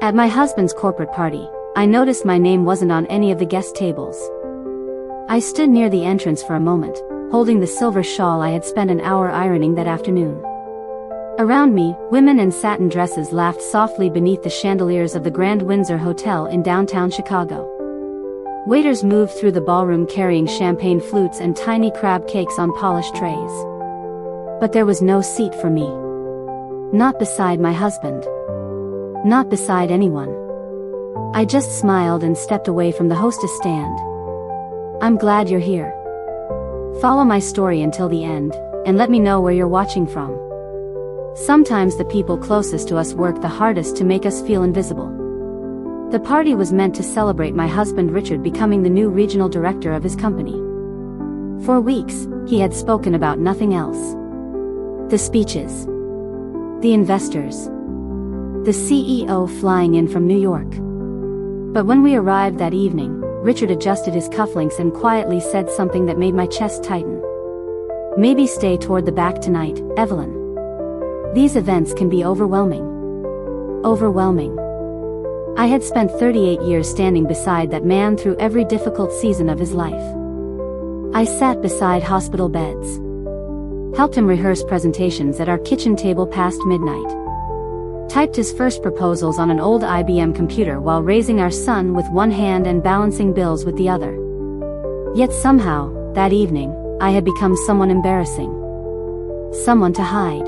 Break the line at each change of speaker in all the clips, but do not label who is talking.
At my husband's corporate party, I noticed my name wasn't on any of the guest tables. I stood near the entrance for a moment, holding the silver shawl I had spent an hour ironing that afternoon. Around me, women in satin dresses laughed softly beneath the chandeliers of the Grand Windsor Hotel in downtown Chicago. Waiters moved through the ballroom carrying champagne flutes and tiny crab cakes on polished trays. But there was no seat for me. Not beside my husband. Not beside anyone. I just smiled and stepped away from the hostess stand. I'm glad you're here. Follow my story until the end, and let me know where you're watching from. Sometimes the people closest to us work the hardest to make us feel invisible. The party was meant to celebrate my husband Richard becoming the new regional director of his company. For weeks, he had spoken about nothing else. The speeches. The investors. The CEO flying in from New York. But when we arrived that evening, Richard adjusted his cufflinks and quietly said something that made my chest tighten. Maybe stay toward the back tonight, Evelyn. These events can be overwhelming. Overwhelming. I had spent 38 years standing beside that man through every difficult season of his life. I sat beside hospital beds. Helped him rehearse presentations at our kitchen table past midnight. Typed his first proposals on an old IBM computer while raising our son with one hand and balancing bills with the other. Yet somehow, that evening, I had become someone embarrassing. Someone to hide.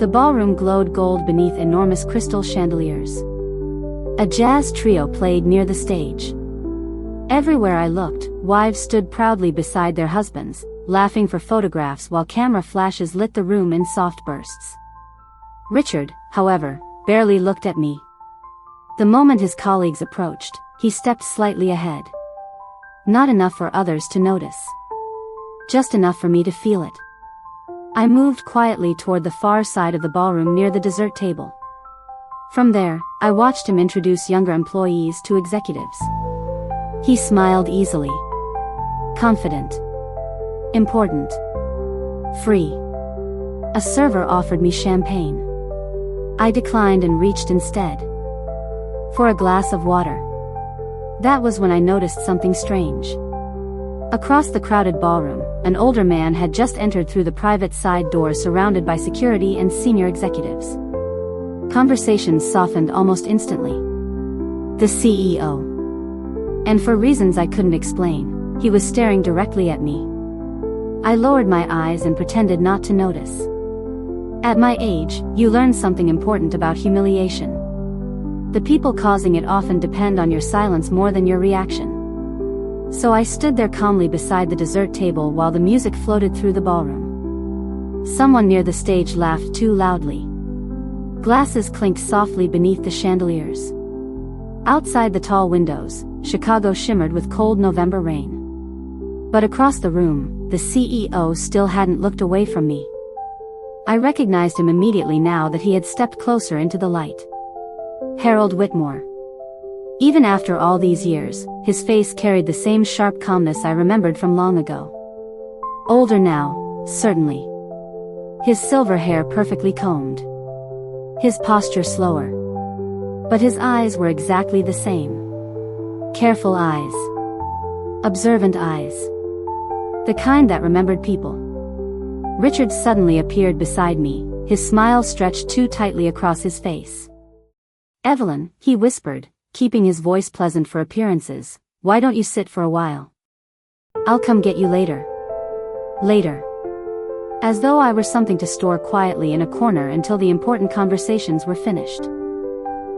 The ballroom glowed gold beneath enormous crystal chandeliers. A jazz trio played near the stage. Everywhere I looked, wives stood proudly beside their husbands, laughing for photographs while camera flashes lit the room in soft bursts. Richard, however, barely looked at me. The moment his colleagues approached, he stepped slightly ahead. Not enough for others to notice. Just enough for me to feel it. I moved quietly toward the far side of the ballroom near the dessert table. From there, I watched him introduce younger employees to executives. He smiled easily. Confident. Important. Free. A server offered me champagne. I declined and reached instead for a glass of water. That was when I noticed something strange. Across the crowded ballroom, an older man had just entered through the private side door surrounded by security and senior executives. Conversations softened almost instantly. The CEO. And for reasons I couldn't explain, he was staring directly at me. I lowered my eyes and pretended not to notice. At my age, you learn something important about humiliation. The people causing it often depend on your silence more than your reaction. So I stood there calmly beside the dessert table while the music floated through the ballroom. Someone near the stage laughed too loudly. Glasses clinked softly beneath the chandeliers. Outside the tall windows, Chicago shimmered with cold November rain. But across the room, the CEO still hadn't looked away from me. I recognized him immediately now that he had stepped closer into the light. Harold Whitmore. Even after all these years, his face carried the same sharp calmness I remembered from long ago. Older now, certainly. His silver hair perfectly combed. His posture slower. But his eyes were exactly the same. Careful eyes. Observant eyes. The kind that remembered people. Richard suddenly appeared beside me, his smile stretched too tightly across his face. Evelyn, he whispered, keeping his voice pleasant for appearances, why don't you sit for a while? I'll come get you later. Later. As though I were something to store quietly in a corner until the important conversations were finished.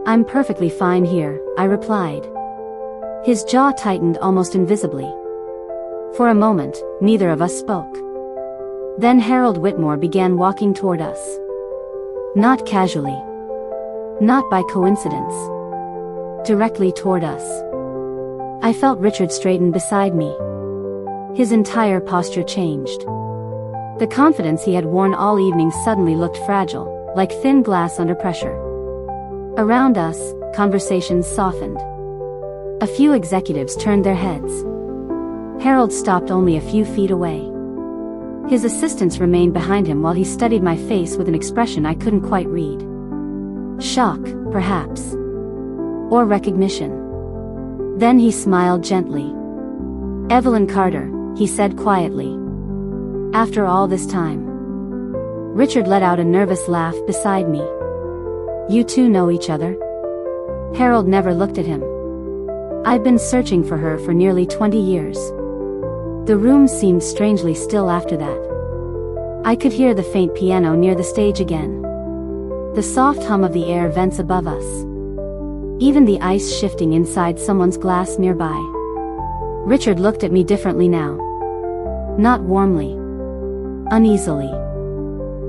I'm perfectly fine here, I replied. His jaw tightened almost invisibly. For a moment, neither of us spoke. Then Harold Whitmore began walking toward us. Not casually. Not by coincidence. Directly toward us. I felt Richard straighten beside me. His entire posture changed. The confidence he had worn all evening suddenly looked fragile, like thin glass under pressure. Around us, conversations softened. A few executives turned their heads. Harold stopped only a few feet away. His assistants remained behind him while he studied my face with an expression I couldn't quite read. Shock, perhaps. or recognition. Then he smiled gently. "Evelyn Carter," he said quietly. "After all this time." Richard let out a nervous laugh beside me. "You two know each other?" Harold never looked at him. "I've been searching for her for nearly 20 years. The room seemed strangely still after that. I could hear the faint piano near the stage again. The soft hum of the air vents above us. Even the ice shifting inside someone's glass nearby." Richard looked at me differently now. Not warmly. Uneasily.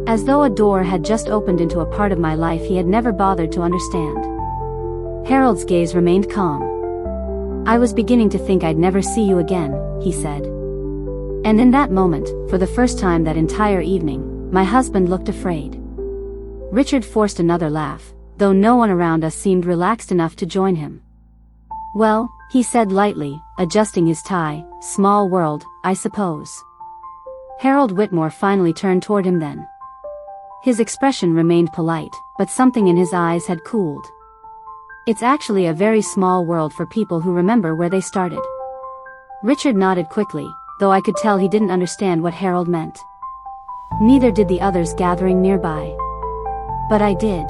As though a door had just opened into a part of my life he had never bothered to understand. Harold's gaze remained calm. "I was beginning to think I'd never see you again," he said. And in that moment, for the first time that entire evening, my husband looked afraid. Richard forced another laugh, though no one around us seemed relaxed enough to join him. "Well," he said lightly, adjusting his tie, "small world, I suppose." Harold Whitmore finally turned toward him then. His expression remained polite, but something in his eyes had cooled. "It's actually a very small world for people who remember where they started." Richard nodded quickly, though I could tell he didn't understand what Harold meant. Neither did the others gathering nearby. But I did.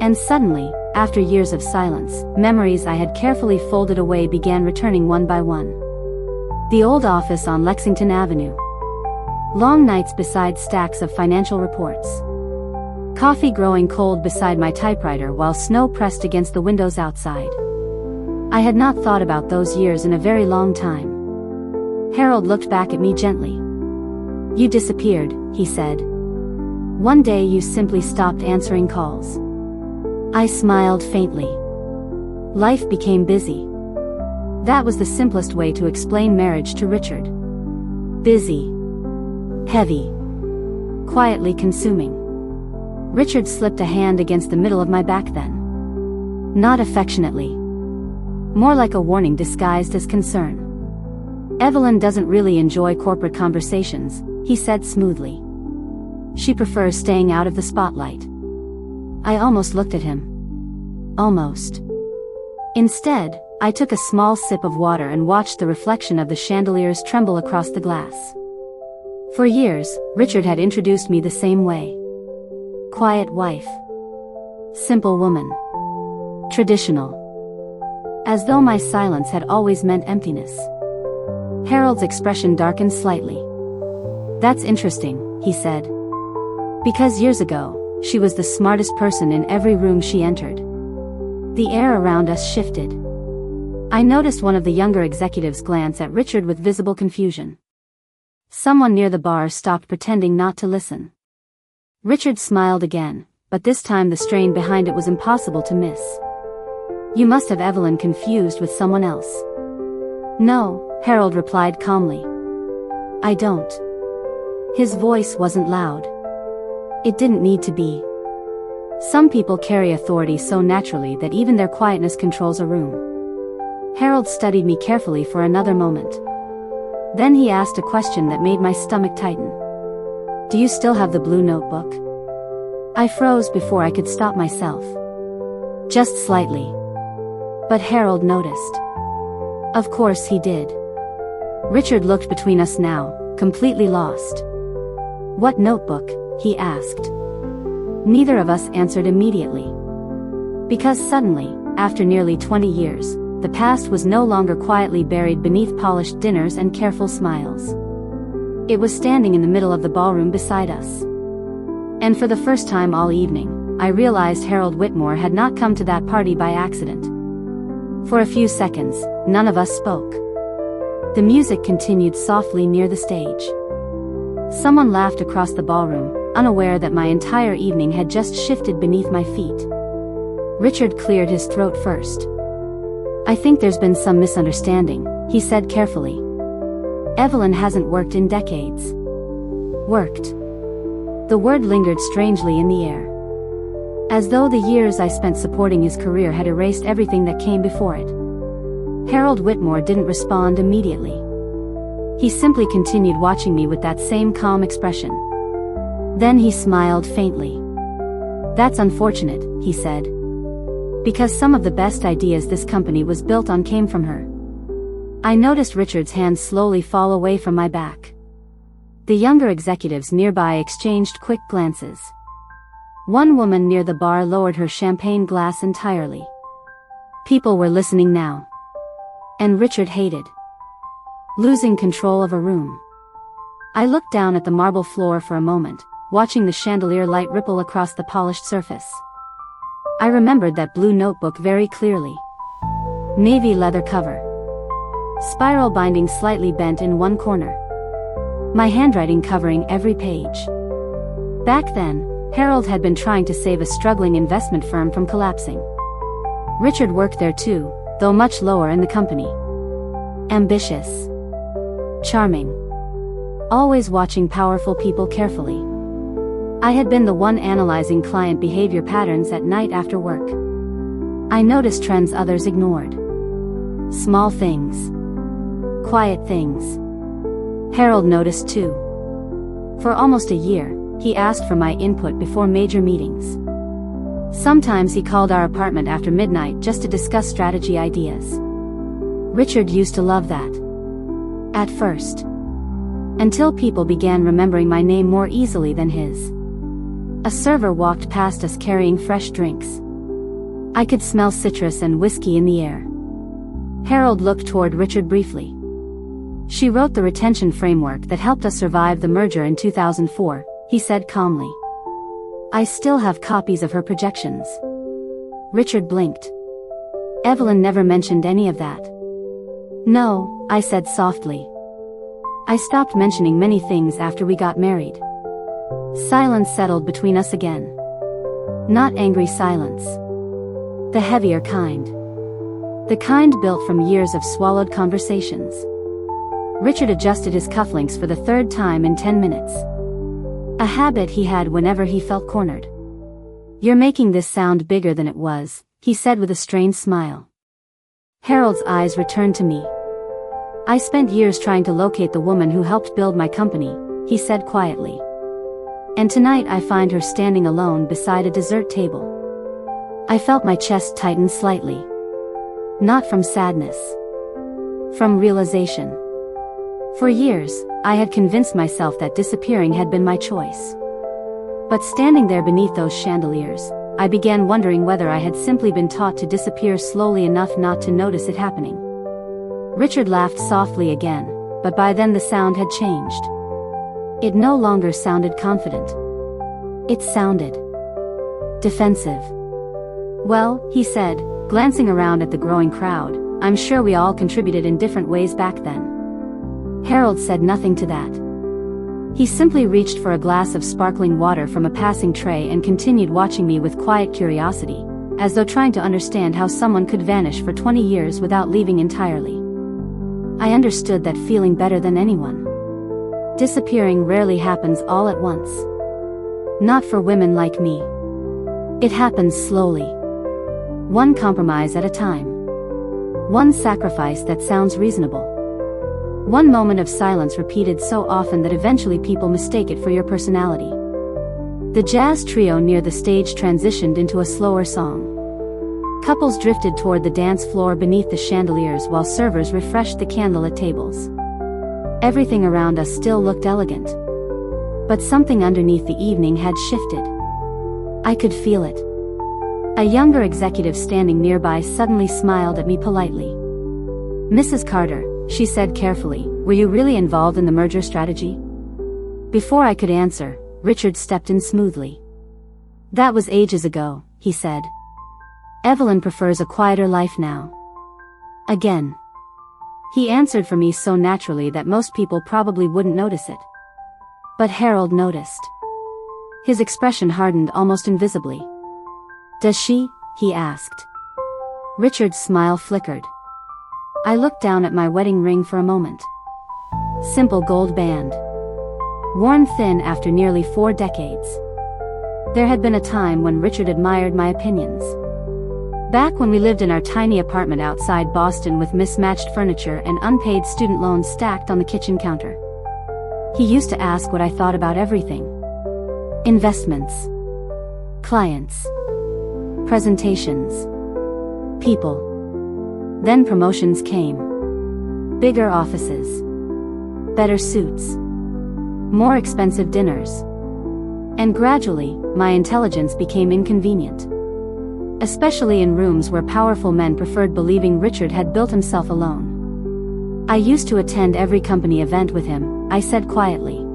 And suddenly, after years of silence, memories I had carefully folded away began returning one by one. The old office on Lexington Avenue. Long nights beside stacks of financial reports. Coffee growing cold beside my typewriter while snow pressed against the windows outside. I had not thought about those years in a very long time. Harold looked back at me gently. "You disappeared," he said. "One day you simply stopped answering calls." I smiled faintly. Life became busy. That was the simplest way to explain marriage to Richard. Busy. Heavy. Quietly consuming. Richard slipped a hand against the middle of my back then. Not affectionately. More like a warning disguised as concern. "Evelyn doesn't really enjoy corporate conversations," he said smoothly. "She prefers staying out of the spotlight." I almost looked at him. Almost. Instead, I took a small sip of water and watched the reflection of the chandeliers tremble across the glass. For years, Richard had introduced me the same way. Quiet wife. Simple woman. Traditional. As though my silence had always meant emptiness. Harold's expression darkened slightly. "That's interesting," he said. "Because years ago, she was the smartest person in every room she entered." The air around us shifted. I noticed one of the younger executives glance at Richard with visible confusion. Someone near the bar stopped pretending not to listen. Richard smiled again, but this time the strain behind it was impossible to miss. "You must have Evelyn confused with someone else." "No," Harold replied calmly. "I don't." His voice wasn't loud. It didn't need to be. Some people carry authority so naturally that even their quietness controls a room. Harold studied me carefully for another moment. Then he asked a question that made my stomach tighten. "Do you still have the blue notebook?" I froze before I could stop myself. Just slightly. But Harold noticed. Of course he did. Richard looked between us now, completely lost. "What notebook?" he asked. Neither of us answered immediately. Because suddenly, after nearly 20 years, the past was no longer quietly buried beneath polished dinners and careful smiles. It was standing in the middle of the ballroom beside us. And for the first time all evening, I realized Harold Whitmore had not come to that party by accident. For a few seconds, none of us spoke. The music continued softly near the stage. Someone laughed across the ballroom, unaware that my entire evening had just shifted beneath my feet. Richard cleared his throat first. "I think there's been some misunderstanding," he said carefully. "Evelyn hasn't worked in decades." Worked. The word lingered strangely in the air. As though the years I spent supporting his career had erased everything that came before it. Harold Whitmore didn't respond immediately. He simply continued watching me with that same calm expression. Then he smiled faintly. "That's unfortunate," he said. Because some of the best ideas this company was built on came from her. I noticed Richard's hands slowly fall away from my back. The younger executives nearby exchanged quick glances. One woman near the bar lowered her champagne glass entirely. People were listening now. And Richard hated losing control of a room. I looked down at the marble floor for a moment, watching the chandelier light ripple across the polished surface. I remembered that blue notebook very clearly. Navy leather cover. Spiral binding slightly bent in one corner. My handwriting covering every page. Back then, Harold had been trying to save a struggling investment firm from collapsing. Richard worked there too, though much lower in the company. Ambitious. Charming. Always watching powerful people carefully. I had been the one analyzing client behavior patterns at night after work. I noticed trends others ignored. Small things. Quiet things. Harold noticed too. For almost a year, he asked for my input before major meetings. Sometimes he called our apartment after midnight just to discuss strategy ideas. Richard used to love that. At first. Until people began remembering my name more easily than his. A server walked past us carrying fresh drinks. I could smell citrus and whiskey in the air. Harold looked toward Richard briefly. She wrote the retention framework that helped us survive the merger in 2004, he said calmly. I still have copies of her projections. Richard blinked. Evelyn never mentioned any of that. No, I said softly. I stopped mentioning many things after we got married. Silence settled between us again. Not angry silence. The heavier kind. The kind built from years of swallowed conversations. Richard adjusted his cufflinks for the third time in 10 minutes. A habit he had whenever he felt cornered. You're making this sound bigger than it was, he said with a strained smile. Harold's eyes returned to me. I spent years trying to locate the woman who helped build my company, he said quietly. And tonight I find her standing alone beside a dessert table. I felt my chest tighten slightly. Not from sadness. From realization. For years, I had convinced myself that disappearing had been my choice. But standing there beneath those chandeliers, I began wondering whether I had simply been taught to disappear slowly enough not to notice it happening. Richard laughed softly again, but by then the sound had changed. It no longer sounded confident. It sounded defensive. Well, he said, glancing around at the growing crowd, I'm sure we all contributed in different ways back then. Harold said nothing to that. He simply reached for a glass of sparkling water from a passing tray and continued watching me with quiet curiosity, as though trying to understand how someone could vanish for 20 years without leaving entirely. I understood that feeling better than anyone. Disappearing rarely happens all at once. Not for women like me. It happens slowly. One compromise at a time. One sacrifice that sounds reasonable. One moment of silence repeated so often that eventually people mistake it for your personality. The jazz trio near the stage transitioned into a slower song. Couples drifted toward the dance floor beneath the chandeliers while servers refreshed the candlelit tables. Everything around us still looked elegant. But something underneath the evening had shifted. I could feel it. A younger executive standing nearby suddenly smiled at me politely. Mrs. Carter, she said carefully, were you really involved in the merger strategy? Before I could answer, Richard stepped in smoothly. That was ages ago, he said. Evelyn prefers a quieter life now. Again. He answered for me so naturally that most people probably wouldn't notice it. But Harold noticed. His expression hardened almost invisibly. Does she? He asked. Richard's smile flickered. I looked down at my wedding ring for a moment. Simple gold band. Worn thin after nearly 4 decades. There had been a time when Richard admired my opinions. Back when we lived in our tiny apartment outside Boston with mismatched furniture and unpaid student loans stacked on the kitchen counter. He used to ask what I thought about everything. Investments. Clients. Presentations. People. Then promotions came. Bigger offices. Better suits. More expensive dinners. And gradually, my intelligence became inconvenient. Especially in rooms where powerful men preferred believing Richard had built himself alone. I used to attend every company event with him, I said quietly.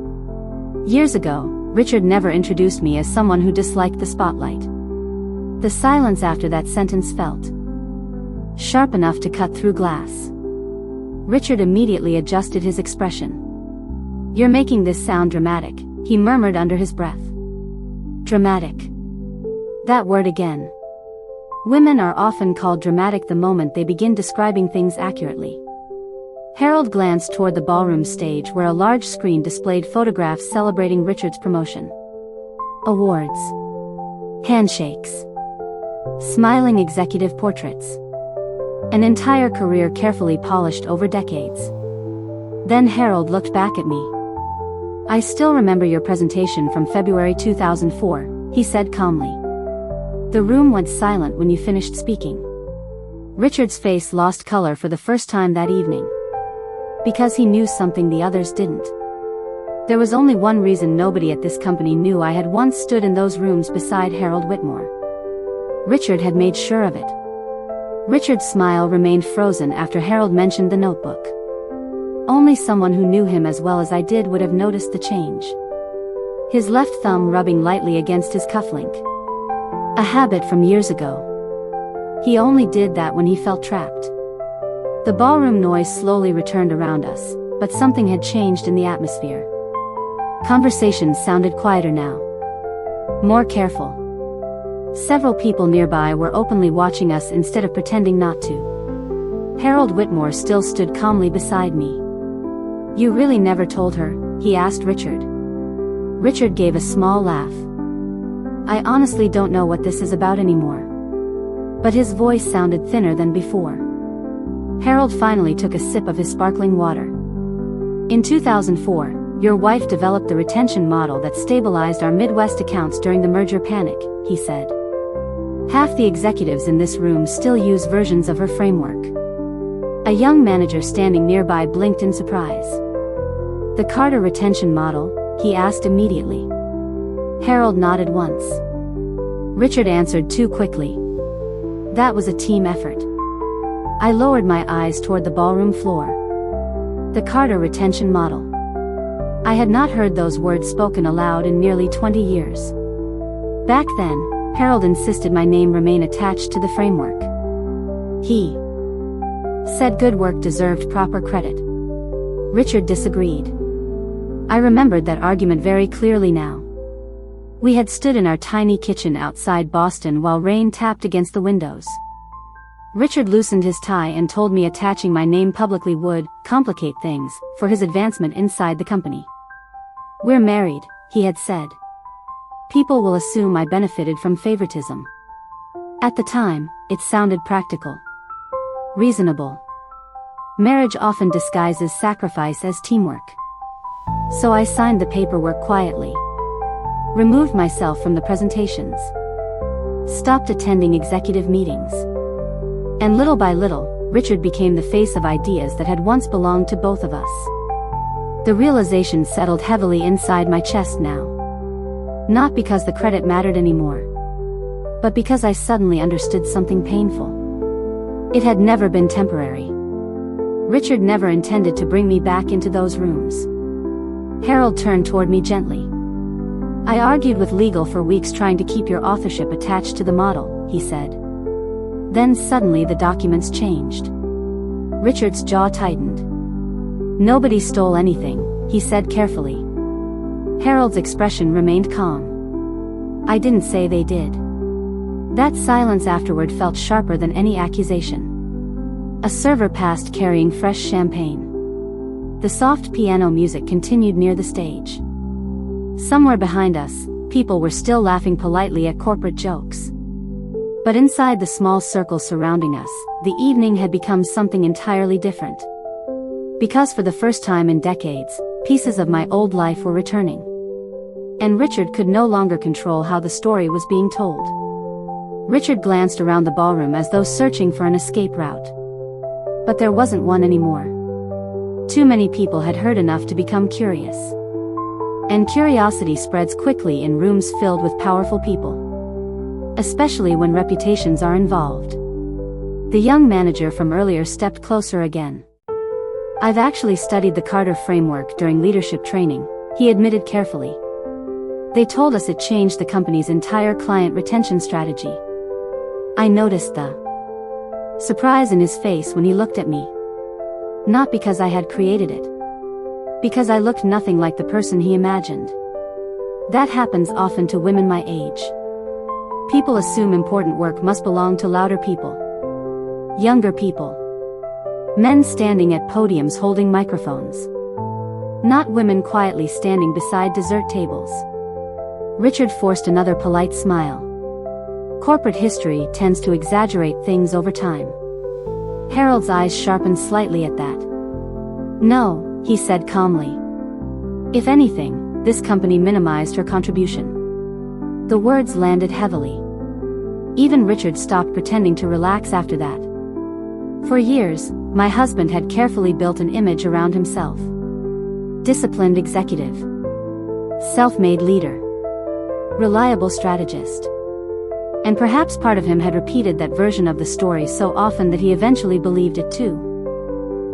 Years ago, Richard never introduced me as someone who disliked the spotlight. The silence after that sentence felt sharp enough to cut through glass. Richard immediately adjusted his expression. "You're making this sound dramatic," he murmured under his breath. Dramatic. That word again. Women are often called dramatic the moment they begin describing things accurately. Harold glanced toward the ballroom stage where a large screen displayed photographs celebrating Richard's promotion. Awards. Handshakes. Smiling executive portraits. An entire career carefully polished over decades. Then Harold looked back at me. "I still remember your presentation from February 2004, he said calmly. The room went silent when you finished speaking. Richard's face lost color for the first time that evening. Because he knew something the others didn't. There was only one reason nobody at this company knew I had once stood in those rooms beside Harold Whitmore. Richard had made sure of it." Richard's smile remained frozen after Harold mentioned the notebook. Only someone who knew him as well as I did would have noticed the change. His left thumb rubbing lightly against his cufflink. A habit from years ago. He only did that when he felt trapped. The ballroom noise slowly returned around us, but something had changed in the atmosphere. Conversations sounded quieter now. More careful. Several people nearby were openly watching us instead of pretending not to. Harold Whitmore still stood calmly beside me. "You really never told her?" he asked Richard. Richard gave a small laugh. "I honestly don't know what this is about anymore." But his voice sounded thinner than before. Harold finally took a sip of his sparkling water. "In 2004, your wife developed the retention model that stabilized our Midwest accounts during the merger panic," he said. "Half the executives in this room still use versions of her framework." A young manager standing nearby blinked in surprise. "The Carter retention model?" he asked immediately. Harold nodded once. Richard answered too quickly. "That was a team effort." I lowered my eyes toward the ballroom floor. The Carter retention model. I had not heard those words spoken aloud in nearly 20 years. Back then, Harold insisted my name remain attached to the framework. He said good work deserved proper credit. Richard disagreed. I remembered that argument very clearly now. We had stood in our tiny kitchen outside Boston while rain tapped against the windows. Richard loosened his tie and told me attaching my name publicly would complicate things for his advancement inside the company. "We're married," he had said. "People will assume I benefited from favoritism." At the time, it sounded practical. Reasonable. Marriage often disguises sacrifice as teamwork. So I signed the paperwork quietly. Removed myself from the presentations. Stopped attending executive meetings. And little by little, Richard became the face of ideas that had once belonged to both of us. The realization settled heavily inside my chest now. Not because the credit mattered anymore, but because I suddenly understood something painful. It had never been temporary. Richard never intended to bring me back into those rooms. Harold turned toward me gently. "I argued with legal for weeks trying to keep your authorship attached to the model," he said. Then suddenly the documents changed. Richard's jaw tightened. "Nobody stole anything," he said carefully. Harold's expression remained calm. "I didn't say they did." That silence afterward felt sharper than any accusation. A server passed carrying fresh champagne. The soft piano music continued near the stage. Somewhere behind us, people were still laughing politely at corporate jokes. But inside the small circle surrounding us, the evening had become something entirely different. Because for the first time in decades, pieces of my old life were returning. And Richard could no longer control how the story was being told. Richard glanced around the ballroom as though searching for an escape route. But there wasn't one anymore. Too many people had heard enough to become curious. And curiosity spreads quickly in rooms filled with powerful people. Especially when reputations are involved. The young manager from earlier stepped closer again. "I've actually studied the Carter framework during leadership training," he admitted carefully. "They told us it changed the company's entire client retention strategy." I noticed the surprise in his face when he looked at me. Not because I had created it. Because I looked nothing like the person he imagined. That happens often to women my age. People assume important work must belong to louder people. Younger people. Men standing at podiums holding microphones. Not women quietly standing beside dessert tables. Richard forced another polite smile. Corporate history tends to exaggerate things over time. Harold's eyes sharpened slightly at that. "No," he said calmly. "If anything, this company minimized her contribution." The words landed heavily. Even Richard stopped pretending to relax after that. For years, my husband had carefully built an image around himself. Disciplined executive. Self-made leader. Reliable strategist. And perhaps part of him had repeated that version of the story so often that he eventually believed it too.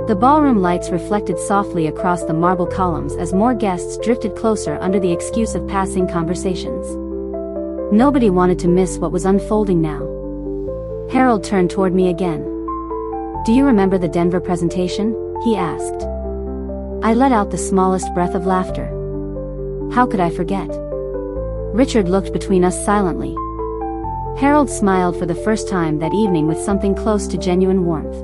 The ballroom lights reflected softly across the marble columns as more guests drifted closer under the excuse of passing conversations. Nobody wanted to miss what was unfolding now. Harold turned toward me again. "Do you remember the Denver presentation?" he asked. I let out the smallest breath of laughter. How could I forget? Richard looked between us silently. Harold smiled for the first time that evening with something close to genuine warmth.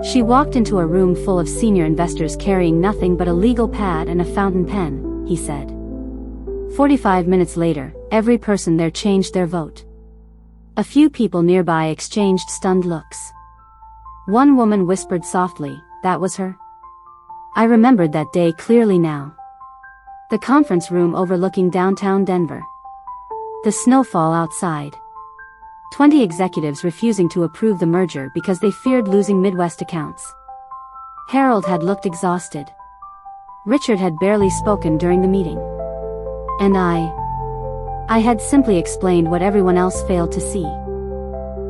"She walked into a room full of senior investors carrying nothing but a legal pad and a fountain pen," he said. 45 minutes later, every person there changed their vote. A few people nearby exchanged stunned looks. One woman whispered softly, "That was her?" I remembered that day clearly now. The conference room overlooking downtown Denver. The snowfall outside. 20 executives refusing to approve the merger because they feared losing Midwest accounts. Harold had looked exhausted. Richard had barely spoken during the meeting. And I had simply explained what everyone else failed to see.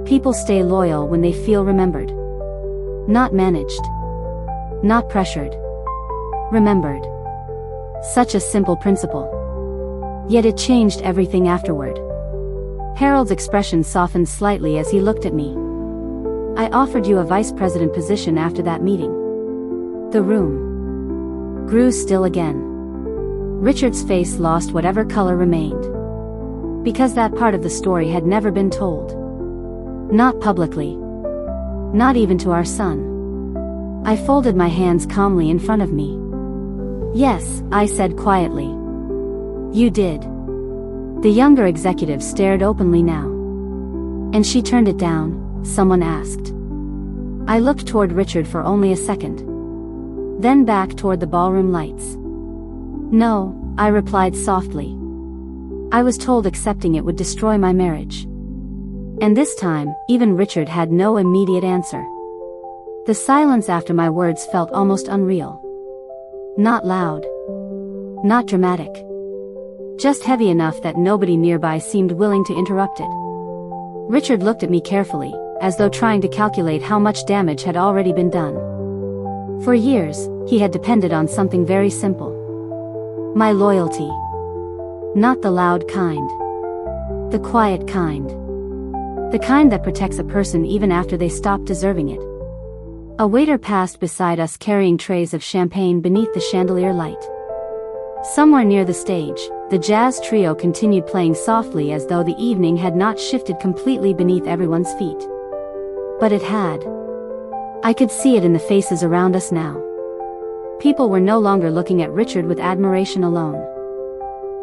People stay loyal when they feel remembered. Not managed. Not pressured. Remembered. Such a simple principle. Yet it changed everything afterward. Harold's expression softened slightly as he looked at me. "I offered you a vice president position after that meeting." The room grew still again. Richard's face lost whatever color remained. Because that part of the story had never been told. Not publicly. Not even to our son. I folded my hands calmly in front of me. "Yes," I said quietly. "You did." The younger executive stared openly now. "And she turned it down?" someone asked. I looked toward Richard for only a second. Then back toward the ballroom lights. "No," I replied softly. "I was told accepting it would destroy my marriage." And this time, even Richard had no immediate answer. The silence after my words felt almost unreal. Not loud. Not dramatic. Just heavy enough that nobody nearby seemed willing to interrupt it. Richard looked at me carefully, as though trying to calculate how much damage had already been done. For years, he had depended on something very simple. My loyalty. Not the loud kind. The quiet kind. The kind that protects a person even after they stop deserving it. A waiter passed beside us carrying trays of champagne beneath the chandelier light. Somewhere near the stage, the jazz trio continued playing softly as though the evening had not shifted completely beneath everyone's feet. But it had. I could see it in the faces around us now. People were no longer looking at Richard with admiration alone.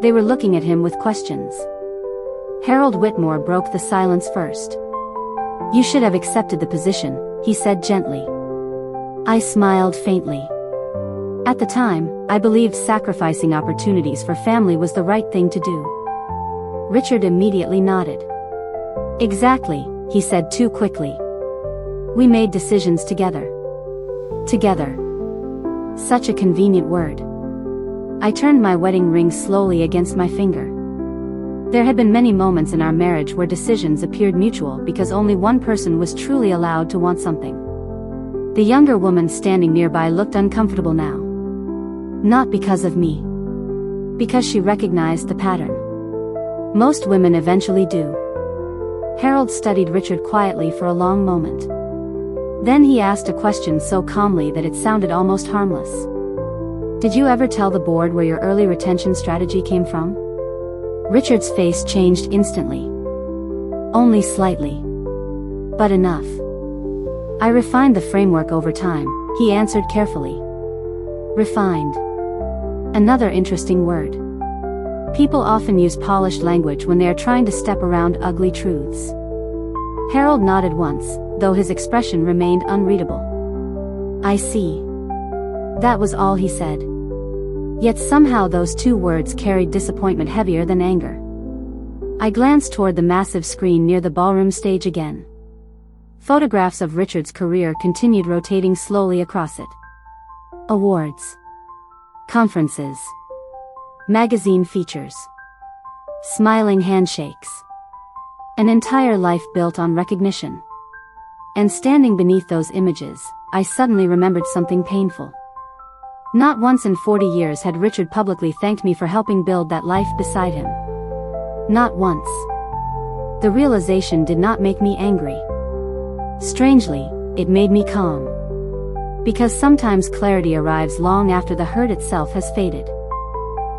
They were looking at him with questions. Harold Whitmore broke the silence first. "You should have accepted the position," he said gently. I smiled faintly. At the time, I believed sacrificing opportunities for family was the right thing to do. Richard immediately nodded. Exactly, he said too quickly. We made decisions together. Together. Such a convenient word. I turned my wedding ring slowly against my finger. There had been many moments in our marriage where decisions appeared mutual because only one person was truly allowed to want something. The younger woman standing nearby looked uncomfortable now. Not because of me. Because she recognized the pattern. Most women eventually do. Harold studied Richard quietly for a long moment. Then he asked a question so calmly that it sounded almost harmless. Did you ever tell the board where your early retention strategy came from? Richard's face changed instantly. Only slightly. But enough. I refined the framework over time, he answered carefully. Refined. Another interesting word. People often use polished language when they are trying to step around ugly truths. Harold nodded once, though his expression remained unreadable. I see. That was all he said. Yet somehow those two words carried disappointment heavier than anger. I glanced toward the massive screen near the ballroom stage again. Photographs of Richard's career continued rotating slowly across it. Awards. Conferences. Magazine features. Smiling handshakes. An entire life built on recognition. And standing beneath those images, I suddenly remembered something painful. Not once in 40 years had Richard publicly thanked me for helping build that life beside him. Not once. The realization did not make me angry. Strangely, it made me calm. Because sometimes clarity arrives long after the hurt itself has faded.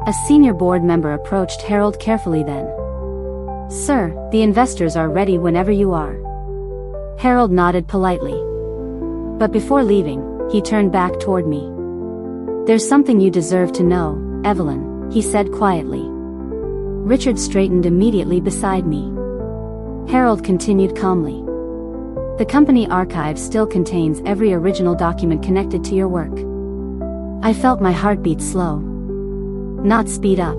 A senior board member approached Harold carefully then. Sir, the investors are ready whenever you are. Harold nodded politely. But before leaving, he turned back toward me. There's something you deserve to know, Evelyn, he said quietly. Richard straightened immediately beside me. Harold continued calmly. The company archive still contains every original document connected to your work. I felt my heartbeat slow. Not speed up.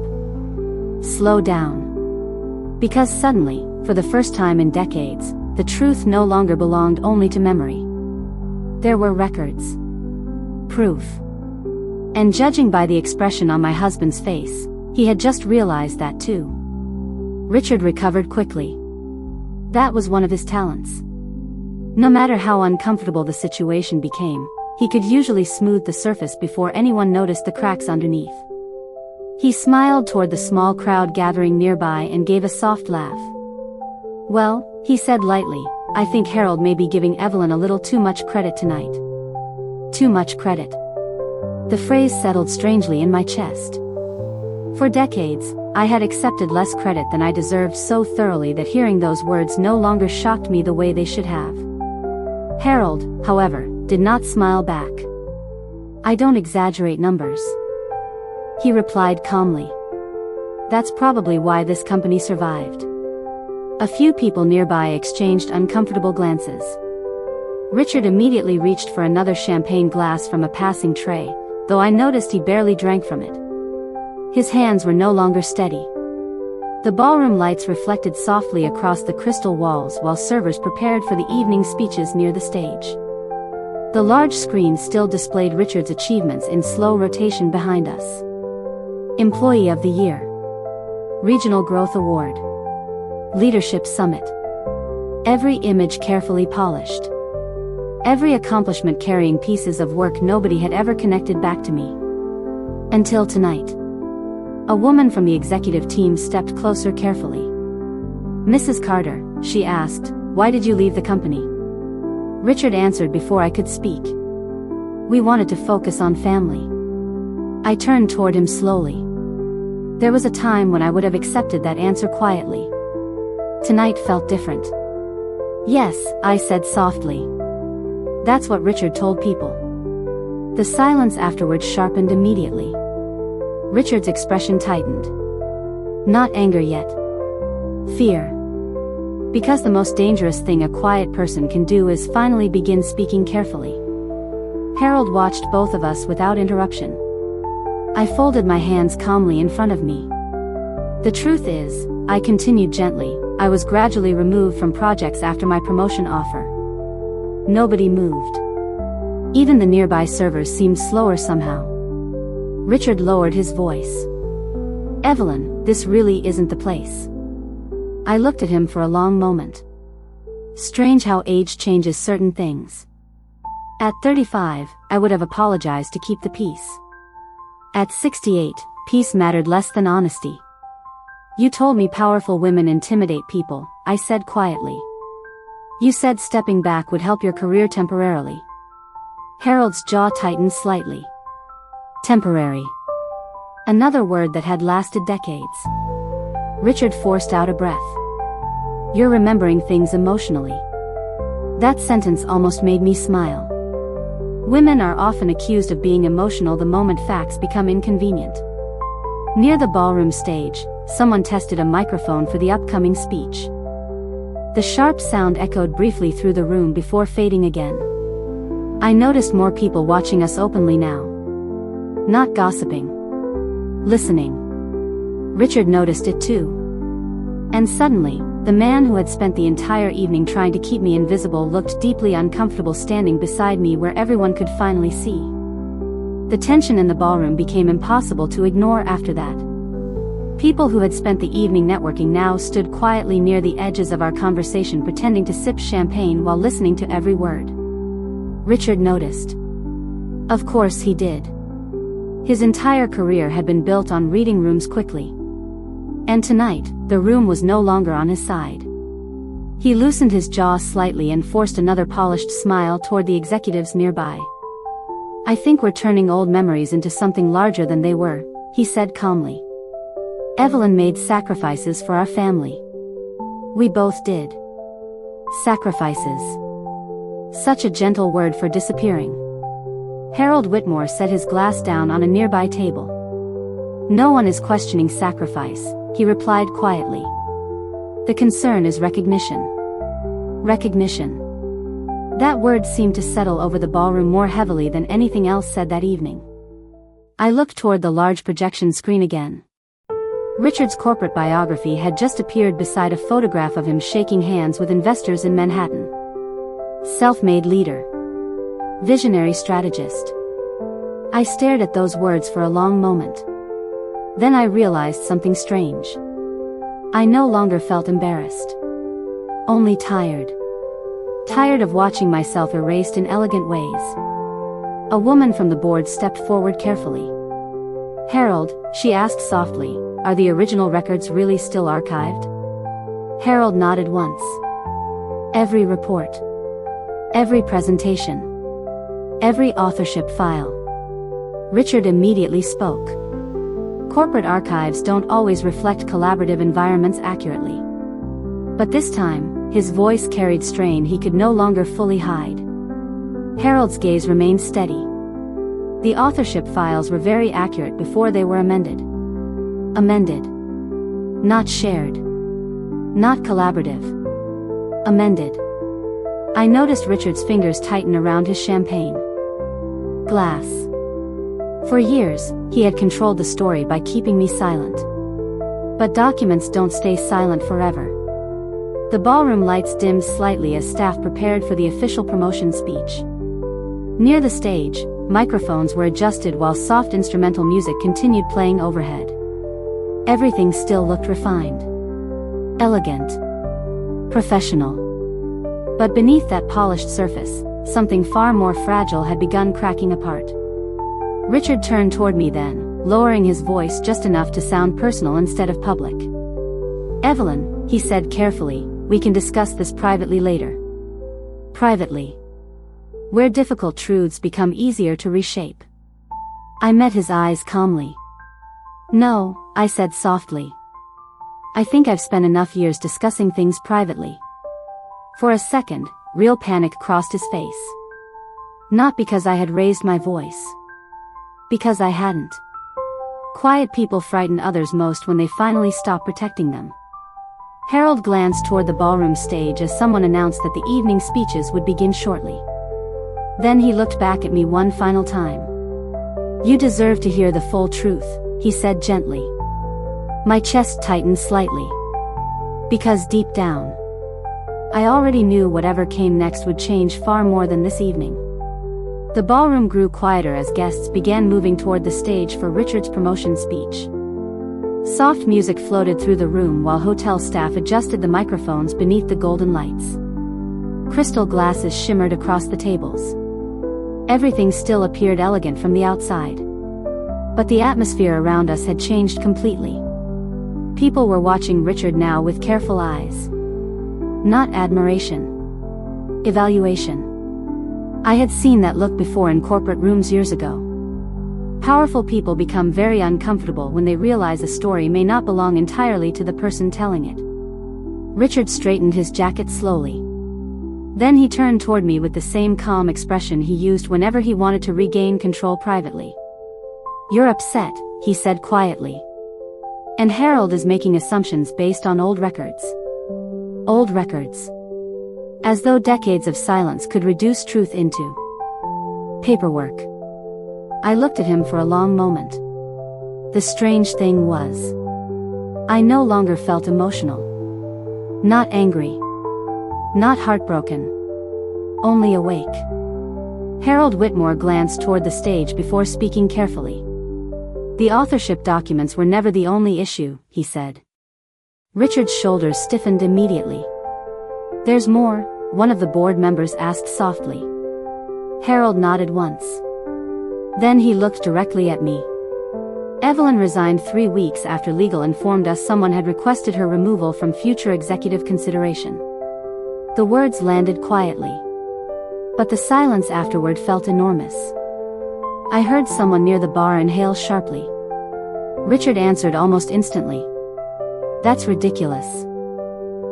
Slow down. Because suddenly, for the first time in decades, the truth no longer belonged only to memory. There were records. Proof. And judging by the expression on my husband's face, he had just realized that too. Richard recovered quickly. That was one of his talents. No matter how uncomfortable the situation became, he could usually smooth the surface before anyone noticed the cracks underneath. He smiled toward the small crowd gathering nearby and gave a soft laugh. Well, he said lightly, I think Harold may be giving Evelyn a little too much credit tonight. Too much credit. The phrase settled strangely in my chest. For decades, I had accepted less credit than I deserved so thoroughly that hearing those words no longer shocked me the way they should have. Harold, however, did not smile back. I don't exaggerate numbers. He replied calmly. That's probably why this company survived. A few people nearby exchanged uncomfortable glances. Richard immediately reached for another champagne glass from a passing tray, though I noticed he barely drank from it. His hands were no longer steady. The ballroom lights reflected softly across the crystal walls while servers prepared for the evening speeches near the stage. The large screen still displayed Richard's achievements in slow rotation behind us. Employee of the Year. Regional Growth Award. Leadership Summit. Every image carefully polished. Every accomplishment carrying pieces of work nobody had ever connected back to me. Until tonight. A woman from the executive team stepped closer carefully. Mrs. Carter, she asked, why did you leave the company? Richard answered before I could speak. We wanted to focus on family. I turned toward him slowly. There was a time when I would have accepted that answer quietly. Tonight felt different. Yes, I said softly. That's what Richard told people. The silence afterwards sharpened immediately. Richard's expression tightened. Not anger yet. Fear. Because the most dangerous thing a quiet person can do is finally begin speaking carefully. Harold watched both of us without interruption. I folded my hands calmly in front of me. The truth is, I continued gently, I was gradually removed from projects after my promotion offer. Nobody moved. Even the nearby servers seemed slower somehow. Richard lowered his voice. "Evelyn, this really isn't the place." I looked at him for a long moment. Strange how age changes certain things. At 35, I would have apologized to keep the peace. At 68, peace mattered less than honesty. "You told me powerful women intimidate people," I said quietly. "You said stepping back would help your career temporarily." Harold's jaw tightened slightly. Temporary. Another word that had lasted decades. Richard forced out a breath. "You're remembering things emotionally." That sentence almost made me smile. Women are often accused of being emotional the moment facts become inconvenient. Near the ballroom stage, someone tested a microphone for the upcoming speech. The sharp sound echoed briefly through the room before fading again. I noticed more people watching us openly now. Not gossiping. Listening. Richard noticed it too. And suddenly, the man who had spent the entire evening trying to keep me invisible looked deeply uncomfortable standing beside me where everyone could finally see. The tension in the ballroom became impossible to ignore after that. People who had spent the evening networking now stood quietly near the edges of our conversation pretending to sip champagne while listening to every word. Richard noticed. Of course he did. His entire career had been built on reading rooms quickly. And tonight, the room was no longer on his side. He loosened his jaw slightly and forced another polished smile toward the executives nearby. "I think we're turning old memories into something larger than they were," he said calmly. "Evelyn made sacrifices for our family. We both did." Sacrifices. Such a gentle word for disappearing. Harold Whitmore set his glass down on a nearby table. "No one is questioning sacrifice," he replied quietly. "The concern is recognition." Recognition. That word seemed to settle over the ballroom more heavily than anything else said that evening. I looked toward the large projection screen again. Richard's corporate biography had just appeared beside a photograph of him shaking hands with investors in Manhattan. Self-made leader. Visionary strategist. I stared at those words for a long moment. Then I realized something strange. I no longer felt embarrassed. Only tired. Tired of watching myself erased in elegant ways. A woman from the board stepped forward carefully. "Harold," she asked softly, "are the original records really still archived?" Harold nodded once. "Every report. Every presentation. Every authorship file." Richard immediately spoke. Corporate archives don't always reflect collaborative environments accurately. But this time, his voice carried strain he could no longer fully hide. Harold's gaze remained steady. The authorship files were very accurate before they were amended. Amended. Not shared. Not collaborative. Amended. I noticed Richard's fingers tighten around his champagne glass. For years, he had controlled the story by keeping me silent. But documents don't stay silent forever. The ballroom lights dimmed slightly as staff prepared for the official promotion speech. Near the stage, microphones were adjusted while soft instrumental music continued playing overhead. Everything still looked refined. Elegant. Professional. But beneath that polished surface, something far more fragile had begun cracking apart. Richard turned toward me then, lowering his voice just enough to sound personal instead of public. "Evelyn," he said carefully, "we can discuss this privately later." Privately. Where difficult truths become easier to reshape. I met his eyes calmly. "No," I said softly. "I think I've spent enough years discussing things privately." For a second, real panic crossed his face. Not because I had raised my voice. Because I hadn't. Quiet people frighten others most when they finally stop protecting them. Harold glanced toward the ballroom stage as someone announced that the evening speeches would begin shortly. Then he looked back at me one final time. "You deserve to hear the full truth," he said gently. My chest tightened slightly. Because deep down, I already knew whatever came next would change far more than this evening. The ballroom grew quieter as guests began moving toward the stage for Richard's promotion speech. Soft music floated through the room while hotel staff adjusted the microphones beneath the golden lights. Crystal glasses shimmered across the tables. Everything still appeared elegant from the outside. But the atmosphere around us had changed completely. People were watching Richard now with careful eyes. Not admiration. Evaluation. I had seen that look before in corporate rooms years ago. Powerful people become very uncomfortable when they realize a story may not belong entirely to the person telling it. Richard straightened his jacket slowly. Then he turned toward me with the same calm expression he used whenever he wanted to regain control privately. "You're upset," he said quietly. "And Harold is making assumptions based on old records." Old records. As though decades of silence could reduce truth into paperwork. I looked at him for a long moment. The strange thing was, I no longer felt emotional. Not angry. Not heartbroken. Only awake. Harold Whitmore glanced toward the stage before speaking carefully. "The authorship documents were never the only issue," he said. Richard's shoulders stiffened immediately. "There's more?" one of the board members asked softly. Harold nodded once. Then he looked directly at me. "Evelyn resigned 3 weeks after legal informed us someone had requested her removal from future executive consideration." The words landed quietly. But the silence afterward felt enormous. I heard someone near the bar inhale sharply. Richard answered almost instantly. "That's ridiculous."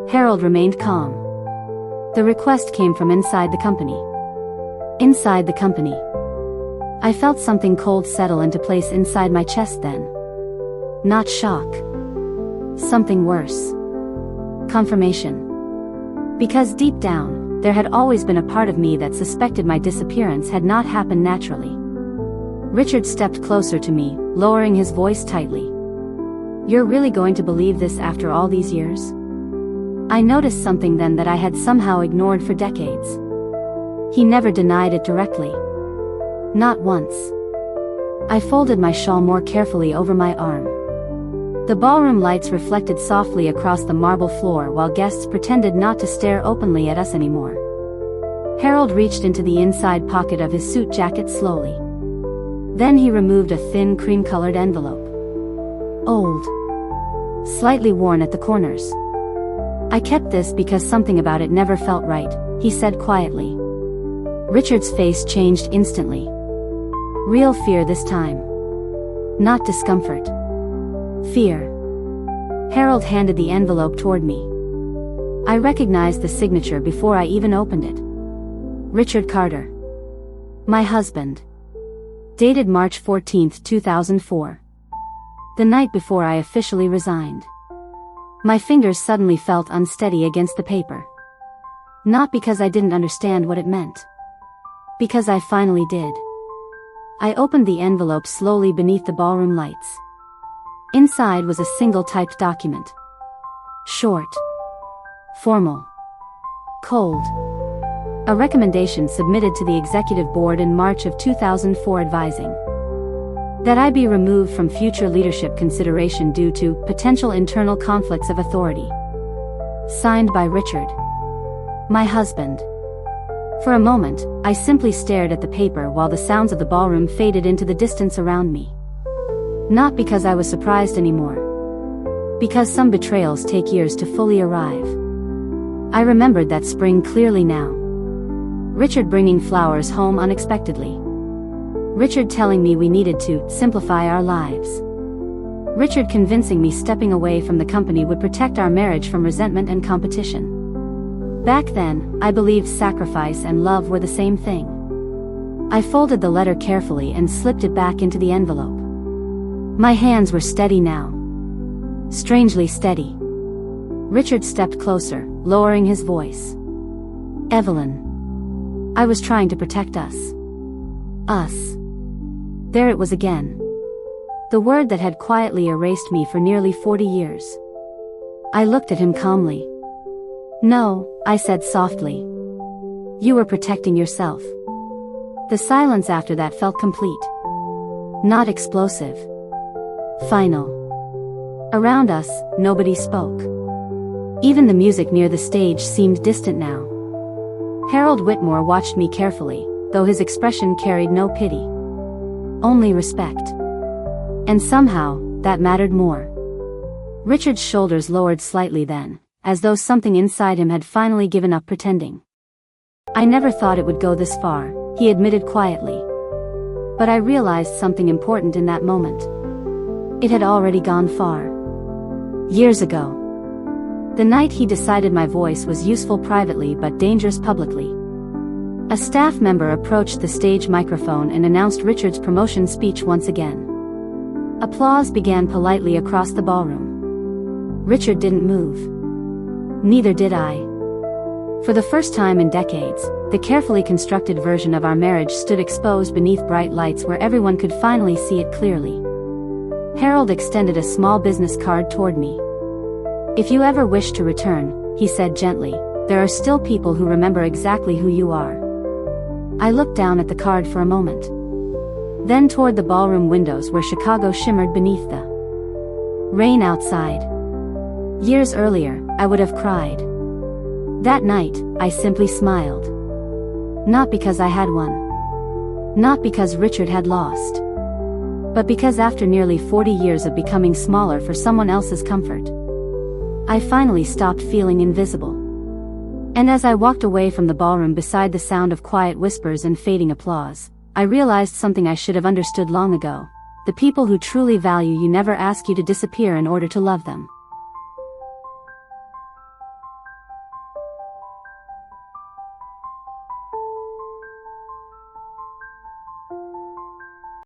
Harold remained calm. The request came from inside the company. Inside the company. I felt something cold settle into place inside my chest then. Not shock. Something worse. Confirmation. Because deep down, there had always been a part of me that suspected my disappearance had not happened naturally. Richard stepped closer to me, lowering his voice tightly. "You're really going to believe this after all these years?" I noticed something then that I had somehow ignored for decades. He never denied it directly. Not once. I folded my shawl more carefully over my arm. The ballroom lights reflected softly across the marble floor while guests pretended not to stare openly at us anymore. Harold reached into the inside pocket of his suit jacket slowly. Then he removed a thin cream-colored envelope. Old. Slightly worn at the corners. "I kept this because something about it never felt right," he said quietly. Richard's face changed instantly. Real fear this time. Not discomfort. Fear. Harold handed the envelope toward me. I recognized the signature before I even opened it. Richard Carter. My husband. Dated March 14, 2004. The night before I officially resigned. My fingers suddenly felt unsteady against the paper. Not because I didn't understand what it meant. Because I finally did. I opened the envelope slowly beneath the ballroom lights. Inside was a single typed document. Short. Formal. Cold. A recommendation submitted to the executive board in March of 2004 advising that I be removed from future leadership consideration due to potential internal conflicts of authority. Signed by Richard. My husband. For a moment, I simply stared at the paper while the sounds of the ballroom faded into the distance around me. Not because I was surprised anymore. Because some betrayals take years to fully arrive. I remembered that spring clearly now. Richard bringing flowers home unexpectedly. Richard telling me we needed to simplify our lives. Richard convincing me stepping away from the company would protect our marriage from resentment and competition. Back then, I believed sacrifice and love were the same thing. I folded the letter carefully and slipped it back into the envelope. My hands were steady now. Strangely steady. Richard stepped closer, lowering his voice. Evelyn. I was trying to protect us. Us. There it was again. The word that had quietly erased me for nearly 40 years. I looked at him calmly. "No," I said softly. "You were protecting yourself." The silence after that felt complete. Not explosive. Final. Around us, nobody spoke. Even the music near the stage seemed distant now. Harold Whitmore watched me carefully, though his expression carried no pity. Only respect. And somehow, that mattered more. Richard's shoulders lowered slightly then, as though something inside him had finally given up pretending. "I never thought it would go this far," he admitted quietly. But I realized something important in that moment. It had already gone far. Years ago. The night he decided my voice was useful privately but dangerous publicly. A staff member approached the stage microphone and announced Richard's promotion speech once again. Applause began politely across the ballroom. Richard didn't move. Neither did I. For the first time in decades, the carefully constructed version of our marriage stood exposed beneath bright lights where everyone could finally see it clearly. Harold extended a small business card toward me. "If you ever wish to return," he said gently, "there are still people who remember exactly who you are." I looked down at the card for a moment. Then toward the ballroom windows where Chicago shimmered beneath the rain outside. Years earlier, I would have cried. That night, I simply smiled. Not because I had won. Not because Richard had lost. But because after nearly 40 years of becoming smaller for someone else's comfort, I finally stopped feeling invisible. And as I walked away from the ballroom beside the sound of quiet whispers and fading applause, I realized something I should have understood long ago. The people who truly value you never ask you to disappear in order to love them.